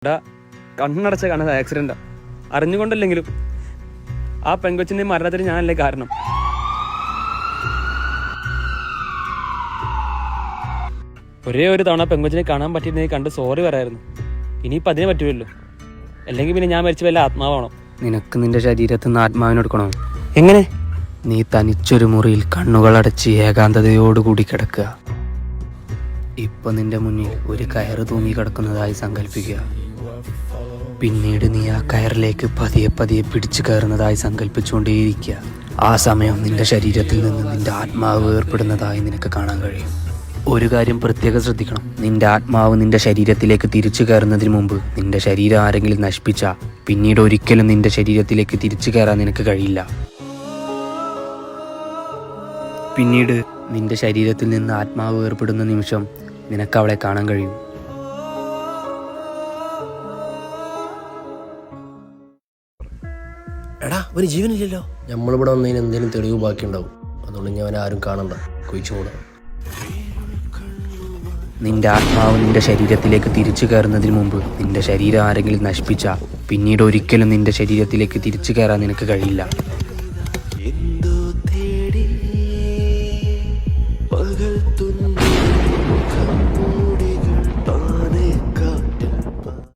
എടാ, കണ്ണടച്ച കാണുന്നത് ആക്സിഡന്റാ. അറിഞ്ഞുകൊണ്ടല്ലെങ്കിലും ആ പെങ്കൊച്ചിന്റെ മരണത്തിന് ഞാനല്ലേ കാരണം. ഒരേ ഒരു തവണ പെങ്കൊച്ചിനെ കാണാൻ പറ്റിയിരുന്നെങ്കിൽ കണ്ട് സോറി പറയായിരുന്നു. ഇനിയിപ്പോൾ അതിനെ പറ്റുമല്ലോ. അല്ലെങ്കിൽ പിന്നെ ഞാൻ മരിച്ച വല്ല ആത്മാവാണോ? നിനക്ക് നിന്റെ ശരീരത്തിൽ നിന്ന് ആത്മാവിനെടുക്കണോ? എങ്ങനെ? നീ തനിച്ചൊരു മുറിയിൽ കണ്ണുകളടച്ച് ഏകാന്തതയോടുകൂടി കിടക്കുക. ഇപ്പൊ നിന്റെ മുന്നിൽ ഒരു കയറ് തൂങ്ങി കിടക്കുന്നതായി സങ്കല്പിക്കുക. പിന്നീട് നീ ആ കയറിലേക്ക് പതിയെ പതിയെ പിടിച്ചു കയറുന്നതായി സങ്കല്പിച്ചുകൊണ്ടേയിരിക്കുക. ആ സമയം നിന്റെ ശരീരത്തിൽ നിന്ന് നിന്റെ ആത്മാവ് വേർപ്പെടുന്നതായി നിനക്ക് കാണാൻ കഴിയും. ഒരു കാര്യം പ്രത്യേകം ശ്രദ്ധിക്കണം. നിന്റെ ആത്മാവ് നിന്റെ ശരീരത്തിലേക്ക് തിരിച്ചു കയറുന്നതിന് മുമ്പ് നിന്റെ ശരീരം ആരെങ്കിലും നശിപ്പിച്ചാൽ പിന്നീട് ഒരിക്കലും നിന്റെ ശരീരത്തിലേക്ക് തിരിച്ചു കയറാൻ നിനക്ക് കഴിയില്ല. പിന്നീട് നിന്റെ ശരീരത്തിൽ നിന്ന് ആത്മാവ് വേർപ്പെടുന്ന നിമിഷം നിനക്ക് അവളെ കാണാൻ കഴിയും. എടാ, ഒരു ജീവനില്ലല്ലോ. നമ്മളിവിടെ വന്നതിന് എന്തെങ്കിലും തെളിവ് ബാക്കിയുണ്ടാവും. അതുകൊണ്ട് ഞാൻ അവനെ ആരും കാണണ്ട, കൊഴിച്ചു കൂടാ. നിന്റെ ആത്മാവ് നിന്റെ ശരീരത്തിലേക്ക് തിരിച്ചു കയറുന്നതിന് മുമ്പ് നിന്റെ ശരീരം ആരെങ്കിലും നശിപ്പിച്ചാൽ പിന്നീട് ഒരിക്കലും നിന്റെ ശരീരത്തിലേക്ക് തിരിച്ചു കയറാൻ നിനക്ക് കഴിയില്ല.